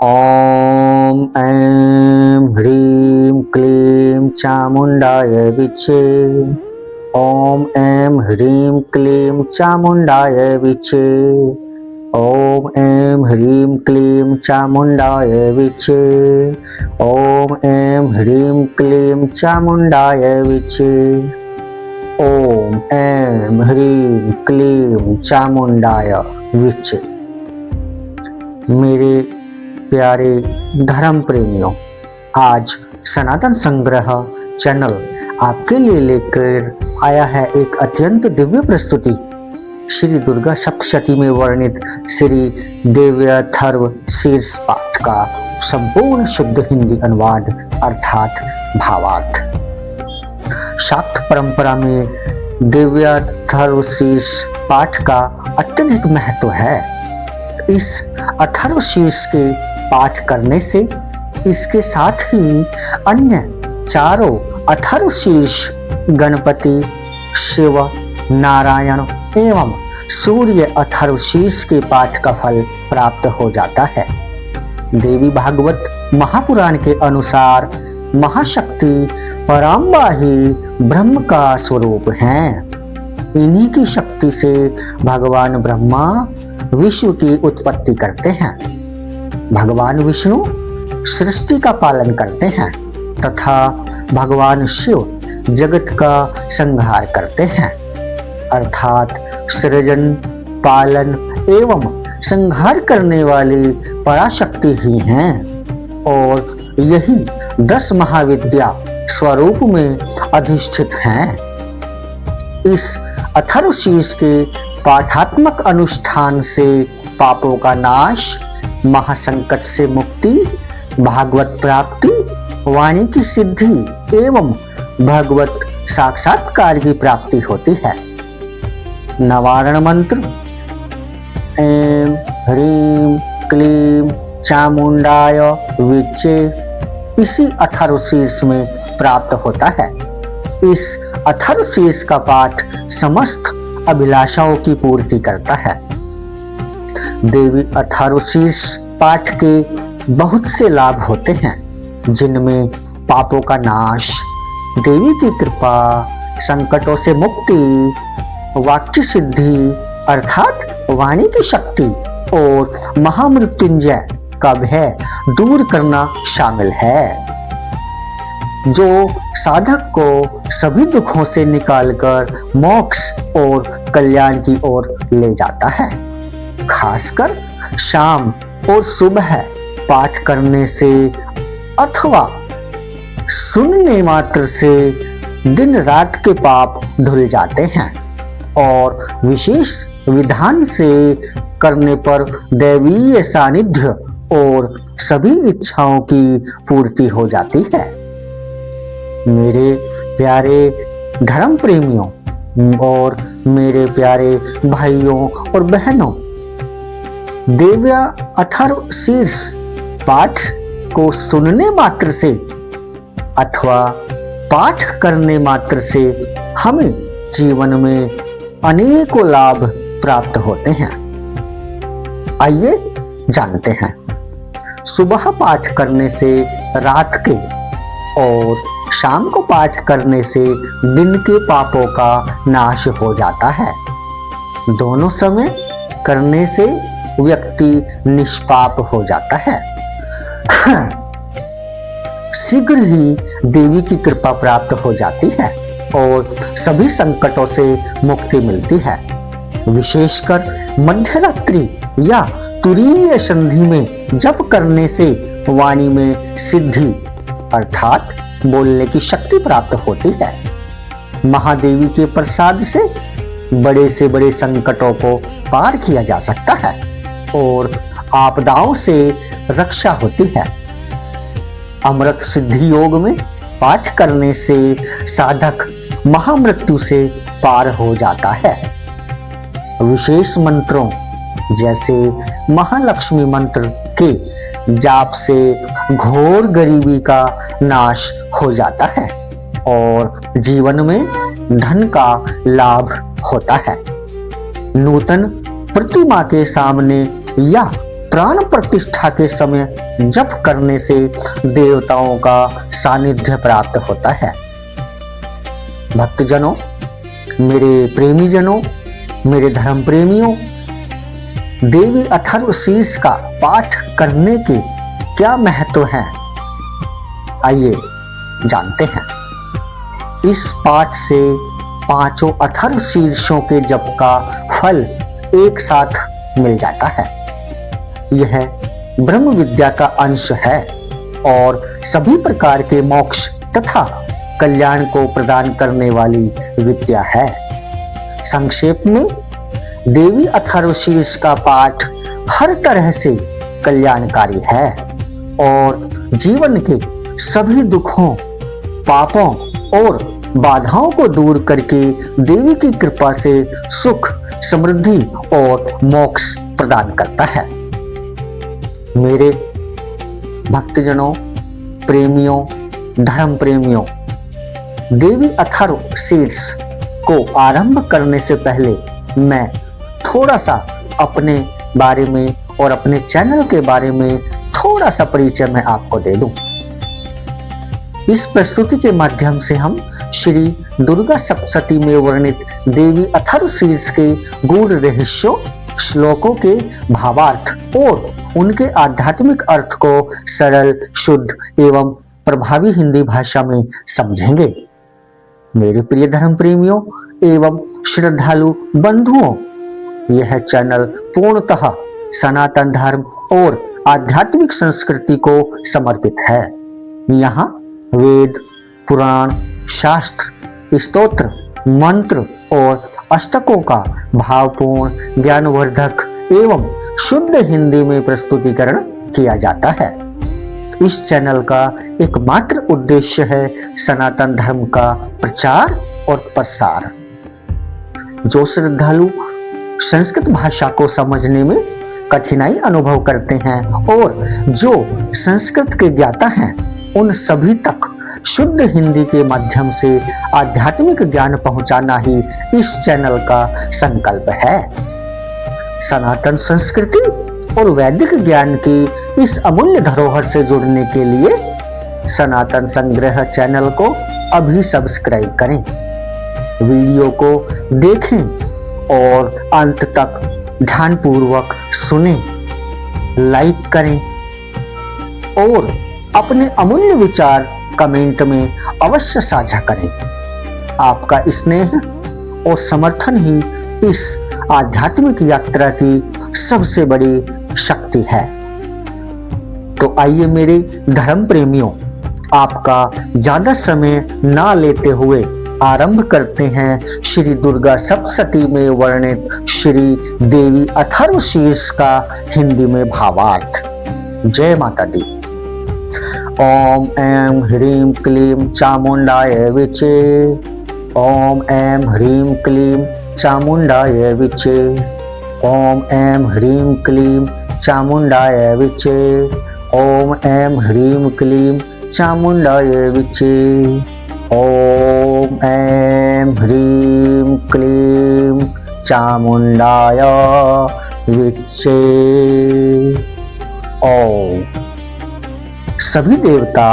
ॐ ऐं ह्रीं क्लीं चामुण्डाय विच्चे। ॐ ऐं ह्रीं क्लीं चामुण्डाय विच्चे। ॐ ऐं ह्रीं क्लीं चामुण्डाय विच्चे। ॐ ऐं ह्रीं क्लीं चामुण्डाय विच्चे। ॐ ऐं ह्रीं क्लीं चामुण्डाय विच्चे। मेरे प्यारे धर्म प्रेमियों, आज सनातन संग्रह चैनल आपके लिए लेकर आया है एक अत्यंत दिव्य प्रस्तुति। श्री दुर्गा सप्तशती में वर्णित श्री देव्याथर्व शीर्ष पाठ का संपूर्ण शुद्ध हिंदी अनुवाद अर्थात भावार्थ। शाक्त परंपरा में देव्याथर्व शीर्ष पाठ का अत्यधिक महत्व है। इस अथर्व शीर्ष के पाठ करने से इसके साथ ही अन्य चारों अथर्व शीर्ष गणपति, शिव, नारायण एवं सूर्य अथर्व शीर्ष के पाठ का फल प्राप्त हो जाता है। देवी भागवत महापुराण के अनुसार महाशक्ति पराम्बा ही ब्रह्म का स्वरूप है। इन्हीं की शक्ति से भगवान ब्रह्मा विश्व की उत्पत्ति करते हैं। भगवान विष्णु सृष्टि का पालन करते हैं तथा भगवान शिव जगत का संहार करते हैं, अर्थात सृजन, पालन एवं संहार करने वाली पराशक्ति ही हैं और यही 10 महाविद्या स्वरूप में अधिष्ठित हैं। इस अथर्व शीर्ष के पाठात्मक अनुष्ठान से पापों का नाश, महासंकट से मुक्ति, भागवत प्राप्ति, वाणी की सिद्धि एवं भगवत साक्षात्कार की प्राप्ति होती है। नवारण मंत्र ऐं ह्रीं क्लीं चामुंडाय विच्चे इसी अथर्व शीर्ष में प्राप्त होता है। इस अथर्व शीर्ष का पाठ समस्त अभिलाषाओं की पूर्ति करता है। देवी अथर्व शीर्ष पाठ के बहुत से लाभ होते हैं, जिनमें पापों का नाश, देवी की कृपा, संकटों से मुक्ति, वाक्य सिद्धि अर्थात वाणी की शक्ति और महामृत्युंजय का भय दूर करना शामिल है, जो साधक को सभी दुखों से निकालकर मोक्ष और कल्याण की ओर ले जाता है। खासकर शाम और सुबह पाठ करने से अथवा सुनने मात्र से दिन रात के पाप धुल जाते हैं और विशेष विधान से करने पर दैवीय सानिध्य और सभी इच्छाओं की पूर्ति हो जाती है। मेरे प्यारे धर्म प्रेमियों और मेरे प्यारे भाइयों और बहनों, देव्या अथर्व शीर्ष पाठ को सुनने मात्र से अथवा पाठ करने मात्र से हमें जीवन में अनेकों लाभ प्राप्त होते हैं। आइए जानते हैं। सुबह पाठ करने से रात के और शाम को पाठ करने से दिन के पापों का नाश हो जाता है। दोनों समय करने से व्यक्ति निष्पाप हो जाता है। शीघ्र ही देवी की कृपा प्राप्त हो जाती है और सभी संकटों से मुक्ति मिलती है। विशेषकर मध्यरात्रि या तुरीय संधि में जप करने से वाणी में सिद्धि अर्थात बोलने की शक्ति प्राप्त होती है। महादेवी के प्रसाद से बड़े संकटों को पार किया जा सकता है और आपदाओं से रक्षा होती है। अमृत सिद्धि योग में पाठ करने से साधक महामृत्यु से पार हो जाता है। विशेष मंत्रों जैसे महालक्ष्मी मंत्र के जाप से घोर गरीबी का नाश हो जाता है और जीवन में धन का लाभ होता है। नूतन प्रतिमा के सामने या प्राण प्रतिष्ठा के समय जप करने से देवताओं का सानिध्य प्राप्त होता है। भक्तजनों, मेरे प्रेमी जनों, मेरे धर्म प्रेमियों, देवी अथर्वशीर्ष का पाठ करने के क्या महत्व है, आइए जानते हैं। इस पाठ से पांचों अथर्वशीर्षों के जप का फल एक साथ मिल जाता है। यह ब्रह्म विद्या का अंश है और सभी प्रकार के मोक्ष तथा कल्याण को प्रदान करने वाली विद्या है। संक्षेप में, देवी अथर्वशीर्ष का पाठ हर तरह से कल्याणकारी है और जीवन के सभी दुखों, पापों और बाधाओं को दूर करके देवी की कृपा से सुख, समृद्धि और मोक्ष प्रदान करता है। मेरे भक्तजनों, प्रेमियों, धर्म प्रेमियों, देवी अथर्वशीर्ष को आरंभ करने से पहले मैं थोड़ा सा अपने बारे में और अपने चैनल के बारे में थोड़ा सा परिचय मैं आपको दे दूं। इस प्रस्तुति के माध्यम से हम श्री दुर्गा सप्तशती में वर्णित देवी अथर्वशीर्ष के गूढ़ रहस्यों, श्लोकों के भावार्थ और उनके आध्यात्मिक अर्थ को सरल, शुद्ध एवं प्रभावी हिंदी भाषा में समझेंगे। मेरे प्रिय धर्म प्रेमियों एवं श्रद्धालु बंधुओं, यह चैनल पूर्णतः सनातन धर्म और आध्यात्मिक संस्कृति को समर्पित है। यहाँ वेद, पुराण, शास्त्र, स्तोत्र, मंत्र और अष्टकों का भावपूर्ण, ज्ञानवर्धक एवं शुद्ध हिंदी में प्रस्तुतिकरण किया जाता है। इस चैनल का एकमात्र उद्देश्य है सनातन धर्म का प्रचार और प्रसार। जो श्रद्धालु संस्कृत भाषा को समझने में कठिनाई अनुभव करते हैं और जो संस्कृत के ज्ञाता हैं, उन सभी तक शुद्ध हिंदी के माध्यम से आध्यात्मिक ज्ञान पहुंचाना ही इस चैनल का संकल्प है। सनातन संस्कृति और वैदिक ज्ञान की इस अमूल्य धरोहर से जुड़ने के लिए सनातन संग्रह चैनल को अभी सब्सक्राइब करें, वीडियो को देखें और अंत तक ध्यानपूर्वक सुनें, लाइक करें और अपने अमूल्य विचार कमेंट में अवश्य साझा करें। आपका स्नेह और समर्थन ही इस आध्यात्मिक यात्रा की सबसे बड़ी शक्ति है। तो आइए मेरे धर्म प्रेमियों, आपका ज्यादा समय ना लेते हुए आरंभ करते हैं श्री दुर्गा सप्तशती में वर्णित श्री देवी अथर्वशीर्ष का हिंदी में भावार्थ। जय माता दी। ओम ऐं ह्रीं क्लीं चामुंडाय विचे। ओम ऐं ह्रीं क्लीं चामुंडाय विचे। ओम ऐं ह्रीं क्लीं चामुंडाय विचे। ओम ऐं ह्रीं क्लीं चामुंडाय विचे। ओम ऐं ह्रीं क्लीं चामुंडाय विचे। ओम। सभी देवता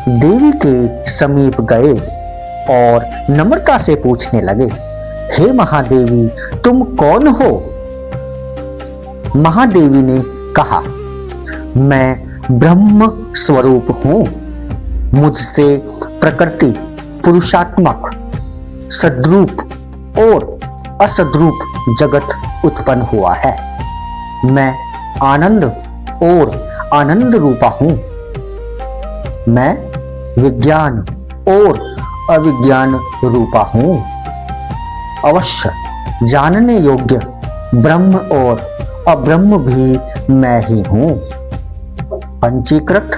देवी के समीप गए और नम्रता से पूछने लगे, हे महादेवी, तुम कौन हो? महादेवी ने कहा, मैं ब्रह्म स्वरूप हूं। मुझसे प्रकृति, पुरुषात्मक, सद्रूप और असद्रूप जगत उत्पन्न हुआ है। मैं आनंद और आनंद रूपा हूं। मैं विज्ञान और अविज्ञान रूपा हूं। अवश्य जानने योग्य ब्रह्म और अब्रह्म भी मैं ही हूं। पंचीकृत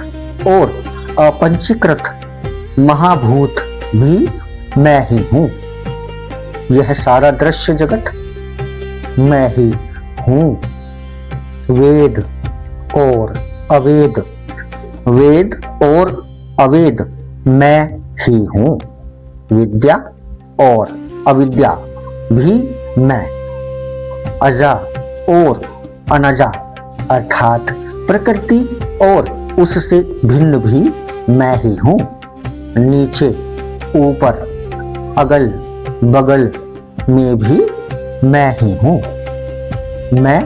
और अपंचीकृत महाभूत भी मैं ही हूं। यह सारा दृश्य जगत मैं ही हूं। वेद और अवेद, वेद और अवेद मैं ही हूं। विद्या और अविद्या भी मैं। अजा और अनजा अर्थात प्रकृति और उससे भिन्न भी मैं ही हूँ। नीचे ऊपर अगल बगल में भी मैं ही हूँ। मैं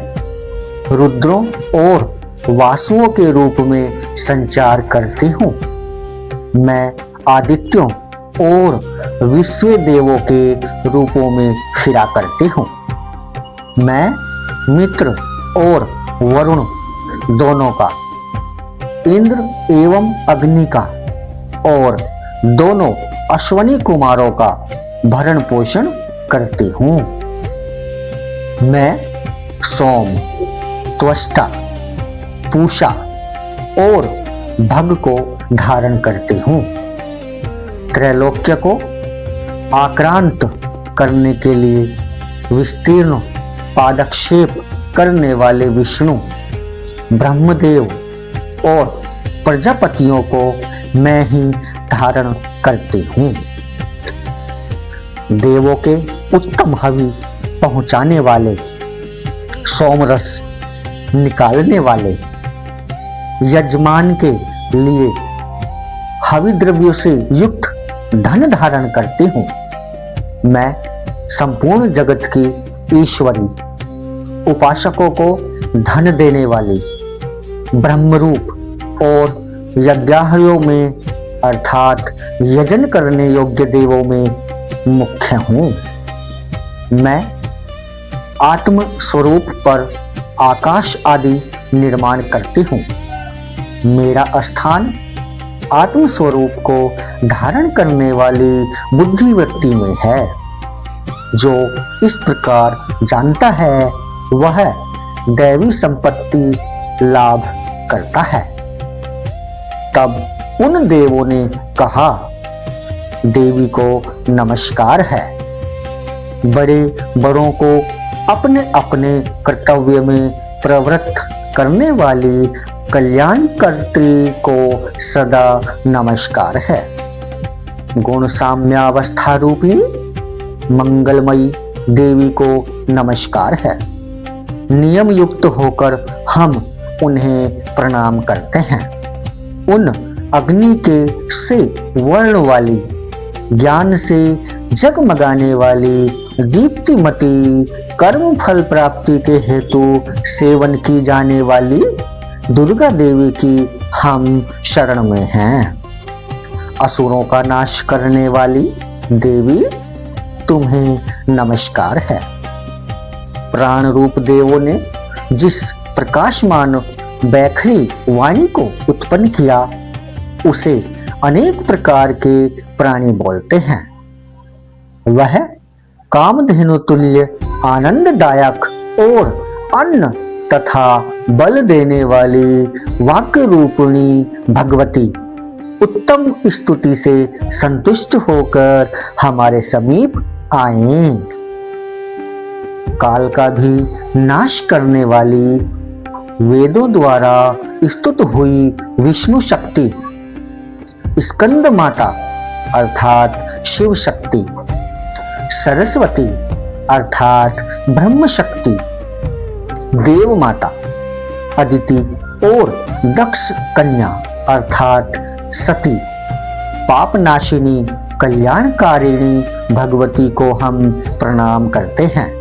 रुद्रों और वासुओं के रूप में संचार करती हूँ। मैं आदित्यों और विश्व देवों के रूपों में फिरा करती हूँ। मैं मित्र और वरुण दोनों का, इंद्र एवं अग्नि का और दोनों अश्वनी कुमारों का भरण पोषण करती हूँ। मैं सोम, त्वष्टा, पूषा और भग को धारण करती हूँ। त्रैलोक्य को आक्रांत करने के लिए विस्तीर्ण पादक्षेप करने वाले विष्णु, ब्रह्मदेव और प्रजापतियों को मैं ही धारण करती हूँ। देवों के उत्तम हवि पहुंचाने वाले, सोमरस निकालने वाले, यजमान के लिए हवि द्रव्यों से युक्त धन धारण करती हूँ। मैं संपूर्ण जगत की ईश्वरी, उपासकों को धन देने वाली, ब्रह्मरूप और यज्ञाहयों में अर्थात यजन करने योग्य देवों में मुख्य हूँ। मैं आत्म स्वरूप पर आकाश आदि निर्माण करती हूँ। मेरा स्थान आत्म स्वरूप को धारण करने वाली बुद्धिवृत्ति में है। जो इस प्रकार जानता है वह दैवी संपत्ति लाभ करता है। तब उन देवों ने कहा, देवी को नमस्कार है। बड़े बड़ों को अपने अपने कर्तव्य में प्रवृत्त करने वाली कल्याणकर्त्री को सदा नमस्कार है। गुण साम्यावस्था रूपी मंगलमयी देवी को नमस्कार है। नियम युक्त होकर हम उन्हें प्रणाम करते हैं। उन अग्नि के से वर्ण वाली, ज्ञान से जगमगाने वाली, दीप्तिमती, कर्म फल प्राप्ति के हेतु सेवन की जाने वाली दुर्गा देवी की हम शरण में हैं। असुरों का नाश करने वाली देवी तुम्हें नमस्कार है। प्राण रूप देवों ने जिस प्रकाशमान बैखरी वाणी को उत्पन्न किया उसे अनेक प्रकार के प्राणी बोलते हैं। वह कामधेनु तुल्य आनंददायक और अन्न तथा बल देने वाली वाक्य रूपिणी भगवती उत्तम स्तुति से संतुष्ट होकर हमारे समीप आए। काल का भी नाश करने वाली, वेदों द्वारा स्तुत हुई विष्णु शक्ति, स्कंद माता अर्थात शिव शक्ति, सरस्वती अर्थात ब्रह्म शक्ति, देव माता, अदिति और दक्ष कन्या अर्थात सती, पाप नाशिनी कल्याणकारिणी भगवती को हम प्रणाम करते हैं।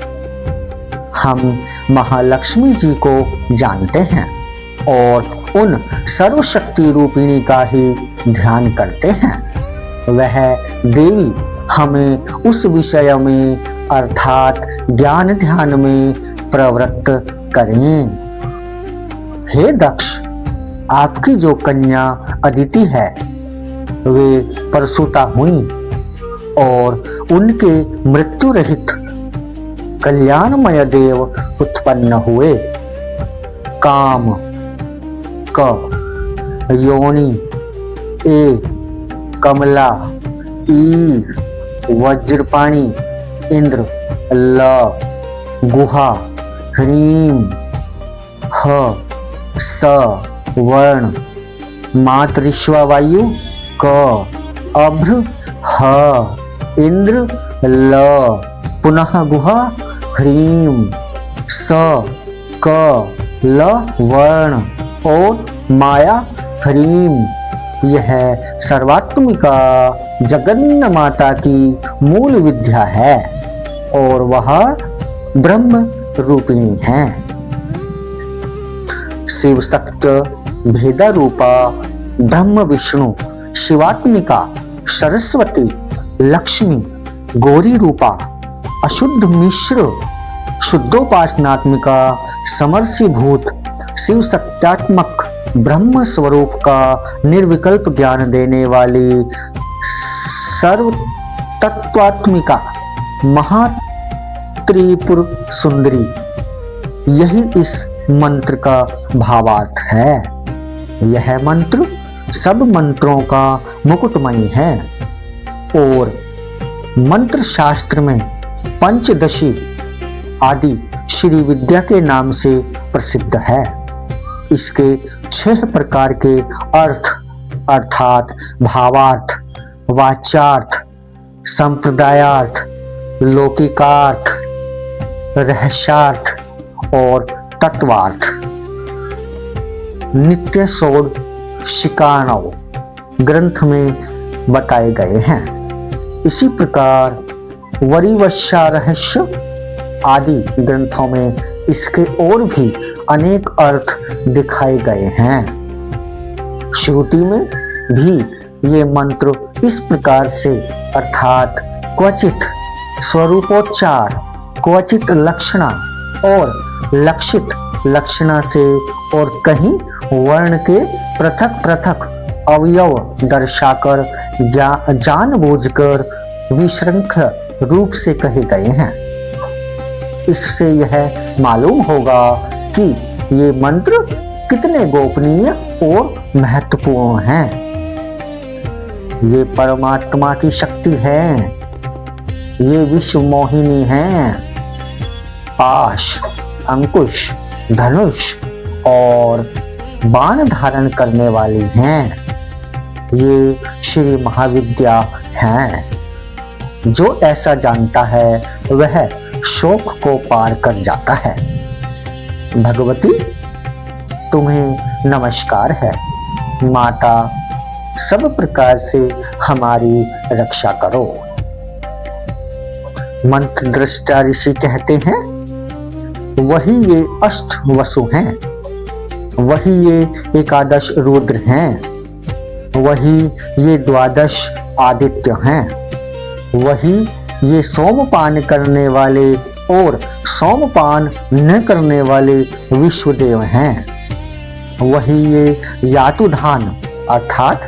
हम महालक्ष्मी जी को जानते हैं और उन सर्वशक्ति रूपिणी का ही ध्यान करते हैं। वह देवी हमें उस विषय में अर्थात ज्ञान ध्यान में प्रवृत्त करें। हे दक्ष, आपकी जो कन्या अदिति है वे प्रसूता हुई और उनके मृत्यु रहित कल्याणमय देव उत्पन्न हुए। काम, क, योनि, ए, कमला, ई, वज्रपाणी, इंद्र, ल, गुहा, ह्रीम, ह, स, वर्ण, मातृश्वा वायु, क, अभ्र, ह, इंद्र, ल, पुनः गुहा, ह्रीम, स, क, ल वर्ण और माया ह्रीं। यह सर्वात्मिका जगन्न माता की मूल विद्या है और वह ब्रह्म रूपिणी है। शिव शक्त भेदा रूपा ब्रह्म विष्णु शिवात्मिका सरस्वती लक्ष्मी गौरी रूपा अशुद्ध मिश्र शुद्धोपासनात्मिका समर्षिभूत शिव सत्यात्मक ब्रह्म स्वरूप का निर्विकल्प ज्ञान देने वाली सर्व तत्वात्मिका महात्रिपुर सुंदरी, यही इस मंत्र का भावार्थ है। यह मंत्र सब मंत्रों का मुकुटमणि है और मंत्र शास्त्र में पंचदशी आदि श्री विद्या के नाम से प्रसिद्ध है। इसके 6 प्रकार के अर्थ अर्थात भावार्थ, वाच्यार्थ, संप्रदायार्थ, लौकिकार्थ, रहस्यार्थ और तत्वार्थ नित्य षोडशिकाणव ग्रंथ में बताए गए हैं। इसी प्रकार वरिवश्या रहस्य आदि ग्रंथों में इसके और भी अनेक अर्थ दिखाए गए हैं। श्रुति में भी ये मंत्र इस प्रकार से अर्थात क्वचित स्वरूपोच्चार, क्वचित लक्षणा और लक्षित लक्षणा से और कहीं वर्ण के पृथक पृथक अवयव दर्शाकर जानबूझकर विशृंखल रूप से कहे गए हैं। इससे यह मालूम होगा कि ये मंत्र कितने गोपनीय और महत्वपूर्ण हैं। ये परमात्मा की शक्ति है, ये विश्व मोहिनी है, पाश, अंकुश, धनुष और बाण धारण करने वाली हैं। ये श्री महाविद्या हैं। जो ऐसा जानता है वह शोक को पार कर जाता है। भगवती तुम्हें नमस्कार है। माता सब प्रकार से हमारी रक्षा करो। मंत्र दृष्टा ऋषि कहते हैं वही ये अष्ट वसु हैं, वही ये एकादश रुद्र हैं, वही ये द्वादश आदित्य हैं, वही ये सोमपान करने वाले और सोमपान न करने वाले विश्वदेव हैं, वही ये यातुधान अर्थात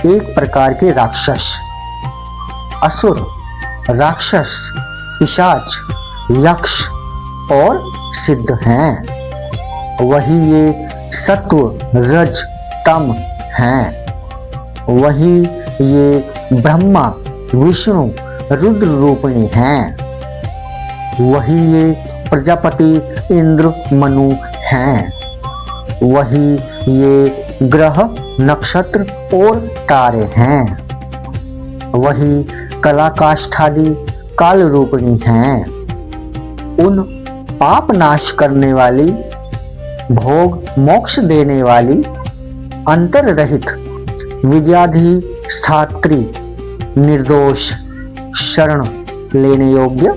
एक प्रकार के राक्षस, असुर, राक्षस, पिशाच, यक्ष और सिद्ध हैं। वही ये सत्व, रज, तम हैं। वही ये ब्रह्मा, विष्णु, रुद्र रूपिणी हैं। वही ये प्रजापति, इंद्र, मनु हैं। वही ये ग्रह, नक्षत्र और तारे हैं। वही कलाकाष्ठादि काल रूपिणी हैं। उन पाप नाश करने वाली, भोग मोक्ष देने वाली, अंतर रहित, विद्याधिष्ठात्री, निर्दोष, शरण लेने योग्य,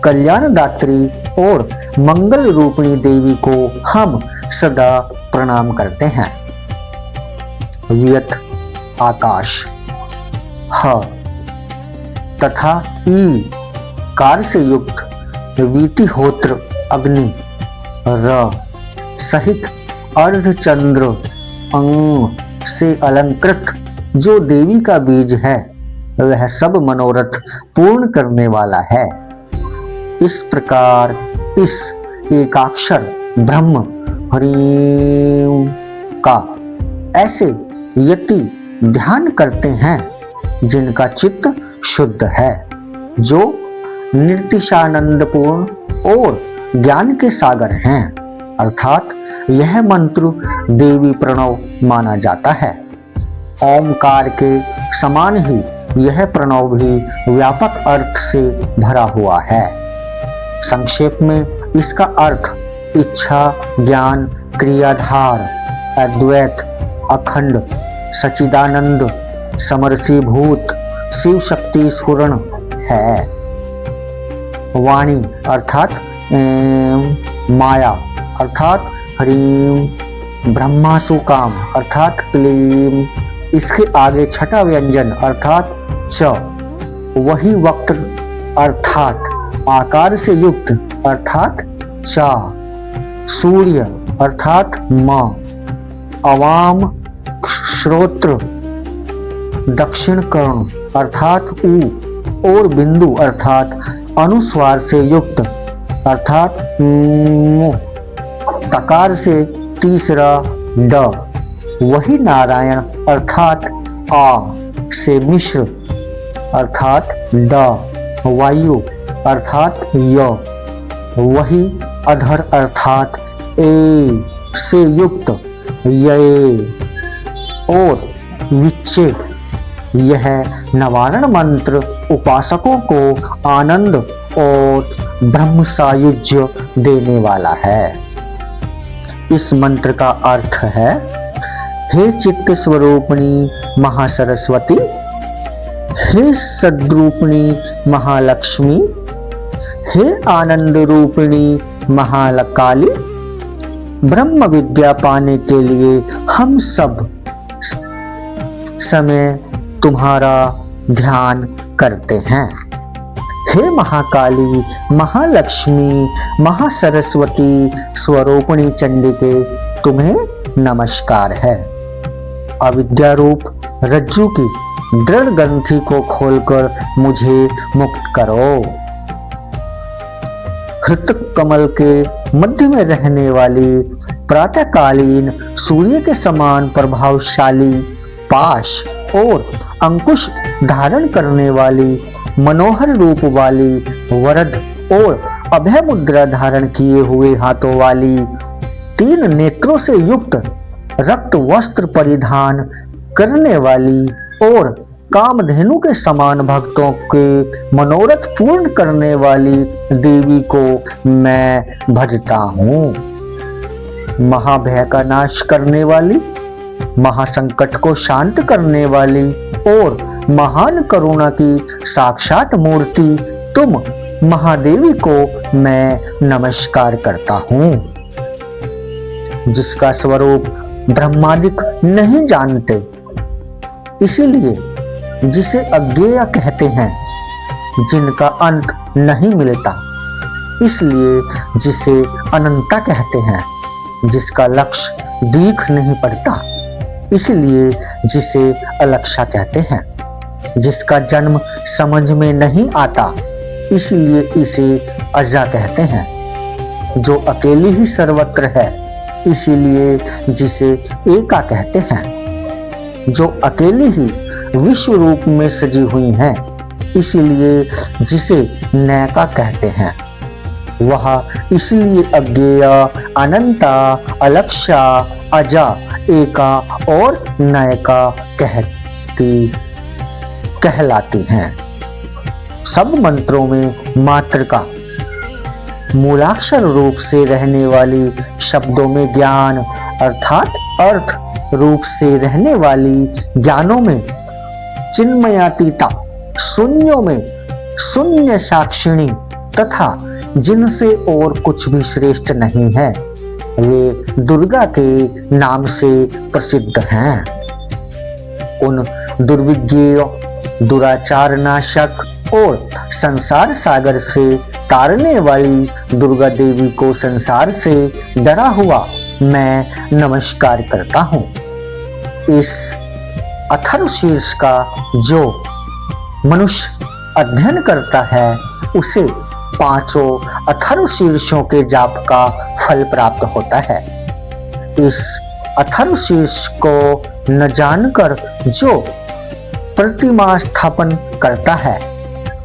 कल्याणदात्री और मंगल रूपिणी देवी को हम सदा प्रणाम करते हैं। वियत आकाश, ह तथा ई कार से युक्त वीतिहोत्र अग्नि, र सहित अर्धचंद्र अंग से अलंकृत जो देवी का बीज है वह सब मनोरथ पूर्ण करने वाला है। इस प्रकार इस एकाक्षर ब्रह्म ह्रीं का ऐसे यति ध्यान करते हैं जिनका चित्त शुद्ध है, जो निर्तिशानंदपूर्ण और ज्ञान के सागर हैं। अर्थात यह मंत्र देवी प्रणव माना जाता है। ओमकार के समान ही यह प्रणव भी व्यापक अर्थ से भरा हुआ है। संक्षेप में इसका अर्थ इच्छा ज्ञान क्रियाधार अद्वैत अखंड सच्चिदानंद समरसीभूत शिव शक्ति स्फुरण है। वाणी अर्थात माया अर्थात ह्रीम। ब्रह्मासु काम अर्थात क्लीम। इसके आगे छठा व्यंजन अर्थात च। वही वक्त अर्थात आकार से युक्त अर्थात चा। सूर्य अर्थात म। अवाम श्रोत्र दक्षिण कर्ण अर्थात उ। और बिंदु अर्थात अनुस्वार से युक्त अर्थात मु। तकार से तीसरा ड। वही नारायण अर्थात आ से मिश्र अर्थात ड। वायु अर्थात य। वही अधर अर्थात ए से युक्त ये। और विच्चे यह नवारण मंत्र उपासकों को आनंद और ब्रह्म सायुज्य देने वाला है। इस मंत्र का अर्थ है, हे चित्त स्वरूपिणी महासरस्वती, हे सद्रूपिणी महालक्ष्मी, हे आनंद रूपिणी महाकाली, ब्रह्म विद्या पाने के लिए हम सब समय तुम्हारा ध्यान करते हैं। हे महाकाली महालक्ष्मी महासरस्वती स्वरूपिणी चंडिके, तुम्हें नमस्कार है। अविद्या रूप रज्जु की दृढ़ ग्रंथि को खोलकर मुझे मुक्त करो। हृतक कमल के मध्य में रहने वाली प्रातःकालीन सूर्य के समान प्रभावशाली पाश और अंकुश धारण करने वाली मनोहर रूप वाली वरद और अभय मुद्रा धारण किए हुए हाथों वाली 3 नेत्रों से युक्त रक्त वस्त्र परिधान करने वाली और कामधेनु के समान भक्तों के मनोरथ पूर्ण करने वाली देवी को मैं भजता हूँ। महाभय का नाश करने वाली, महासंकट को शांत करने वाली और महान करुणा की साक्षात मूर्ति तुम महादेवी को मैं नमस्कार करता हूँ, जिसका स्वरूप ब्रह्मादिक नहीं जानते, इसीलिए जिसे अज्ञेय कहते हैं, जिनका अंत नहीं मिलता, इसलिए जिसे अनंता कहते हैं, जिसका लक्ष्य दिख नहीं पड़ता, इसलिए जिसे अलक्षा कहते हैं, जिसका जन्म समझ में नहीं आता, इसलिए इसे अजा कहते हैं, जो अकेली ही सर्वत्र है, इसीलिए जिसे एका कहते हैं, जो अकेली ही विश्व रूप में सजी हुई है, इसीलिए जिसे नैका कहते हैं। वह इसलिए अज्ञेय, अनंता, अलक्षा, अजा, एका और नयका कहलाती हैं। सब मंत्रों में मात्र का मूलाक्षर रूप से रहने वाली, शब्दों में ज्ञान अर्थात अर्थ रूप से रहने वाली, ज्ञानों में चिन्मयातीता, शून्यों में शून्य साक्षिणी तथा जिनसे और कुछ भी श्रेष्ठ नहीं है, वे दुर्गा के नाम से प्रसिद्ध हैं। उन दुर्विज्ञेय, दुराचार नाशक और संसार सागर से तारने वाली दुर्गा देवी को संसार से डरा हुआ मैं नमस्कार करता हूँ। इस अथर्वशीर्ष का जो मनुष्य अध्ययन करता है, उसे 5 अथर्वशीर्षों के जाप का फल प्राप्त होता है। इस अथर्वशीर्ष को न जानकर जो प्रतिमा स्थापन करता है,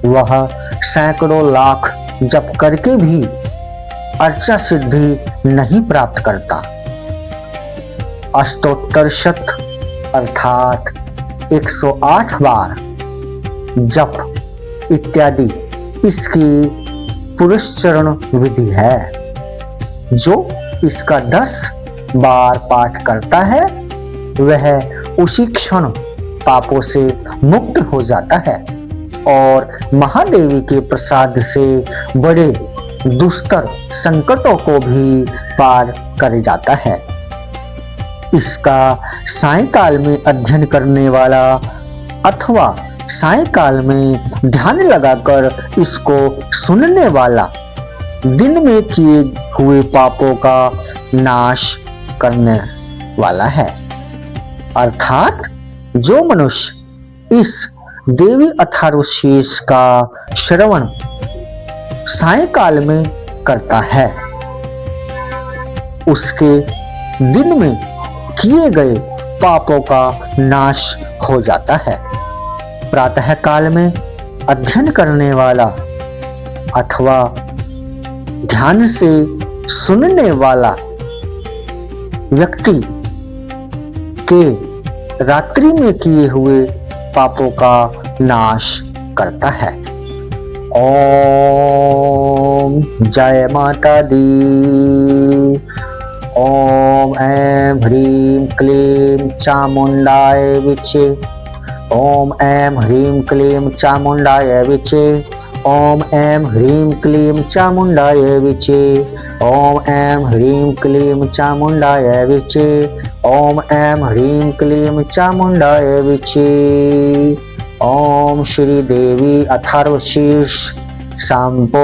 वह सैकड़ों लाख जप करके भी अर्चा सिद्धि नहीं प्राप्त करता। अष्टोत्तरशत अर्थात 108 बार जप इत्यादि इसकी पुरस्चरण विधि है। जो इसका 10 बार पाठ करता है वह उसी क्षण पापों से मुक्त हो जाता है और महादेवी के प्रसाद से बड़े दुस्तर संकटों को भी पार कर जाता है। इसका सायंकाल में अध्ययन करने वाला अथवा सायंकाल में ध्यान लगाकर इसको सुनने वाला दिन में किए हुए पापों का नाश करने वाला है। अर्थात जो मनुष्य इस देवी अथर्वशीर्ष का श्रवण सायंकाल में करता है उसके दिन में किए गए पापों का नाश हो जाता है। प्रातः काल में अध्ययन करने वाला अथवा ध्यान से सुनने वाला व्यक्ति के रात्रि में किए हुए पापों का नाश करता है। ओम जय माता दी। ओम ऐं ह्रीं क्लीं चामुंडाय विचे। ओम ऐं ह्रीं क्लीं चामुंडाय विचे। ओम ऐं ह्रीं क्लीं चामुंडाय विचे। ओम ऐं ह्रीं क्लीं चामुंडाय विचे। ओम ऐं ह्रीं क्लीं चामुंडाय विचे। ओम श्री देवी अथर्वशीर्ष संपूर्णम्।